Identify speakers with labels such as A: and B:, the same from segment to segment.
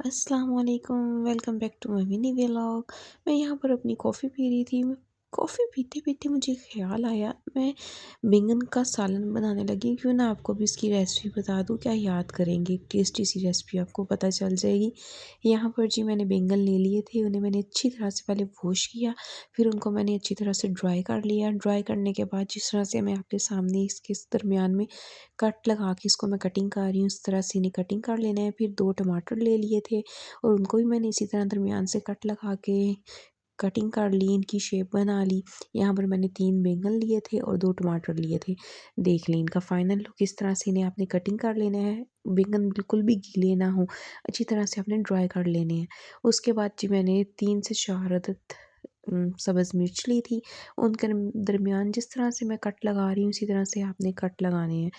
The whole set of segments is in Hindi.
A: अस्सलाम वालेकुम, welcome back to my mini vlog. मैं यहाँ पर अपनी कॉफ़ी पी रही थी। कॉफ़ी पीते-पीते मुझे ख़्याल आया, मैं बैंगन का सालन बनाने लगी। क्यों ना आपको भी इसकी रेसिपी बता दूँ, क्या याद करेंगे, टेस्टी सी रेसिपी आपको पता चल जाएगी। यहाँ पर जी मैंने बैंगन ले लिए थे, उन्हें मैंने अच्छी तरह से पहले वॉश किया, फिर उनको मैंने अच्छी तरह से ड्राई कर लिया। ड्राई करने के बाद जिस तरह से मैं आपके सामने इसके दरमियान में कट लगा के इसको मैं कटिंग कर रही हूँ, इस तरह से इन्हें कटिंग कर लेना है। फिर 2 टमाटर ले लिए थे और उनको भी मैंने इसी तरह दरमियान से कट लगा के कटिंग कर ली, इनकी शेप बना ली। यहाँ पर मैंने 3 बैंगन लिए थे और 2 टमाटर लिए थे। देख लें इनका फाइनल लुक, इस तरह से इन्हें आपने कटिंग कर लेना है। बैंगन बिल्कुल भी गीले ना हो, अच्छी तरह से आपने ड्राई कर लेने हैं। उसके बाद जी मैंने 3 से 4 अदद सब्ज़ मिर्च ली थी, उनके दरमियान जिस तरह से मैं कट लगा रही हूँ उसी तरह से आपने कट लगाने हैं।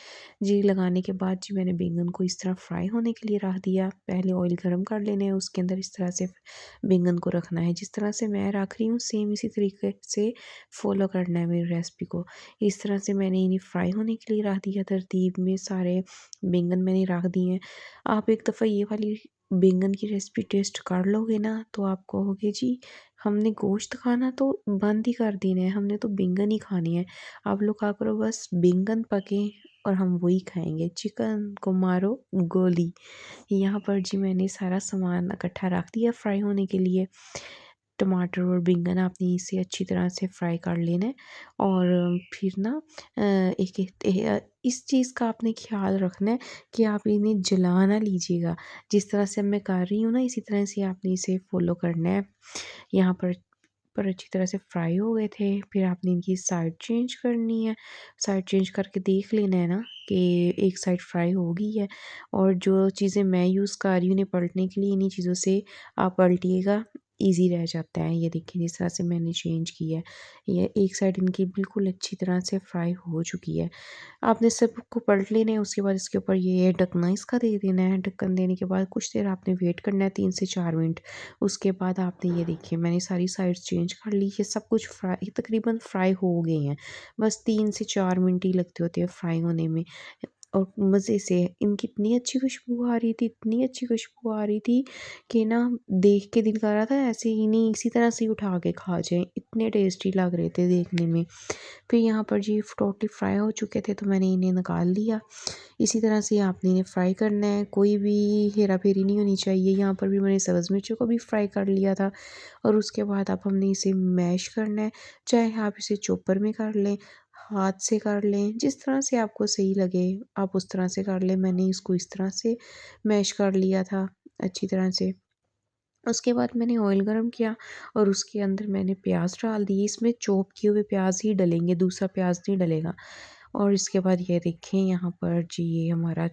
A: जी लगाने के बाद जी मैंने बैंगन को इस तरह फ्राई होने के लिए रख दिया। पहले ऑयल गरम कर लेना है, उसके अंदर इस तरह से बैंगन को रखना है। जिस तरह से मैं रख रही हूँ सेम इसी तरीके से फॉलो करना है मेरी रेसिपी को। इस तरह से मैंने इन्हें फ्राई होने के लिए रख दिया। तरतीब में सारे बैंगन मैंने रख दिए हैं। आप एक दफ़ा ये वाली बैंगन की रेसिपी टेस्ट कर लोगे ना तो आप कहोगे जी हमने गोश्त खाना तो बंद ही कर देना है, हमने तो बैंगन ही खाने हैं। आप लोग क्या करो, बस बैंगन पके और हम वही खाएंगे। चिकन को मारो गोली। यहाँ पर जी मैंने सारा सामान इकट्ठा रख दिया फ्राई होने के लिए। टमाटर और बैंगन आपने इसे अच्छी तरह से फ्राई कर लेना है और फिर ना इस चीज़ का आपने ख्याल रखना है कि आप इन्हें जला ना लीजिएगा। जिस तरह से मैं कर रही हूँ ना इसी तरह से आपने इसे फॉलो करना है। यहाँ पर अच्छी तरह से फ्राई हो गए थे। फिर आपने इनकी साइड चेंज करनी है। साइड चेंज करके देख लेना है ना कि एक साइड फ्राई हो गई है। और जो चीज़ें मैं यूज़ कर रही हूँ उन्हें पलटने के लिए, इन्हीं चीज़ों से आप पलटिएगा, ईज़ी रह जाता है। ये देखिए जिस तरह से मैंने चेंज किया है, ये एक साइड इनकी बिल्कुल अच्छी तरह से फ्राई हो चुकी है। आपने सबको पलट लेना है, उसके बाद इसके ऊपर ये ढकना इसका दे देना है। ढक्कन देने के बाद कुछ देर आपने वेट करना है, 3 से 4 मिनट। उसके बाद आपने ये देखिए मैंने सारी साइड्स चेंज कर ली, ये सब कुछ फ्राई तकरीबन फ्राई हो गए हैं। बस 3 से 4 मिनट ही लगते होते हैं फ्राई होने में। और मज़े से इनकी इतनी अच्छी खुशबू आ रही थी, इतनी अच्छी खुशबू आ रही थी कि ना देख के दिल कर रहा था ऐसे ही नहीं इसी तरह से ही उठा के खा जाएँ, इतने टेस्टी लग रहे थे देखने में। फिर यहाँ पर जी टोटली फ्राई हो चुके थे तो मैंने इन्हें निकाल लिया। इसी तरह से आपने इन्हें फ्राई करना है, कोई भी हेरा-फेरी नहीं होनी चाहिए। यहाँ पर भी मैंने सब्ज़ मिर्चों को भी फ्राई कर लिया था और उसके बाद अब हमने इसे मैश करना है। चाहे आप इसे चॉपर में कर लें, हाथ से कर लें, जिस तरह से आपको सही लगे आप उस तरह से कर लें। मैंने इसको इस तरह से मैश कर लिया था अच्छी तरह से। उसके बाद मैंने ऑयल गरम किया और उसके अंदर मैंने प्याज डाल दिए। इसमें चॉप किए हुए प्याज ही डलेंगे, दूसरा प्याज नहीं डलेगा। और इसके बाद ये देखें यहाँ पर जी ये हमारा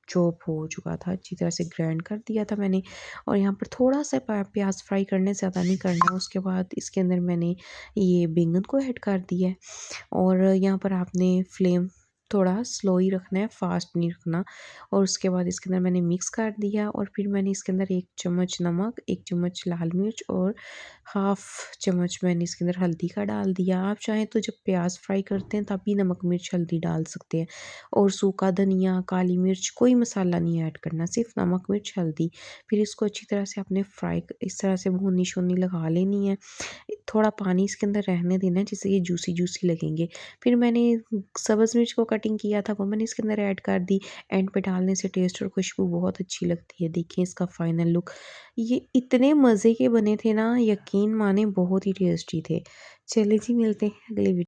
A: चॉप हो चुका था, अच्छी तरह से ग्राइंड कर दिया था मैंने। और यहाँ पर थोड़ा सा प्याज फ्राई करने, ज़्यादा नहीं करना। उसके बाद इसके अंदर मैंने ये बैंगन को ऐड कर दिया है और यहाँ पर आपने फ्लेम थोड़ा स्लो ही रखना है, फास्ट नहीं रखना। और उसके बाद इसके अंदर मैंने मिक्स कर दिया और फिर मैंने इसके अंदर 1 चम्मच नमक, 1 चम्मच लाल मिर्च और हाफ़ चम्मच मैंने इसके अंदर हल्दी का डाल दिया। आप चाहें तो जब प्याज फ्राई करते हैं तब भी नमक, मिर्च, हल्दी डाल सकते हैं। और सूखा धनिया, काली मिर्च, कोई मसाला नहीं ऐड करना, सिर्फ नमक, मिर्च, हल्दी। फिर इसको अच्छी तरह से आपने फ्राई इस तरह से भुनी-शुनी लगा लेनी है। थोड़ा पानी इसके अंदर रहने देना है जिससे ये जूसी-जूसी लगेंगे। फिर मैंने सब्ज़ मिर्च को कटिंग किया था वो मैंने इसके अंदर ऐड कर दी। एंड पे डालने से टेस्ट और खुशबू बहुत अच्छी लगती है। देखिए इसका फाइनल लुक, ये इतने मज़े के बने थे ना, यकीन माने बहुत ही टेस्टी थे। चलिए जी मिलते हैं अगले वीडियो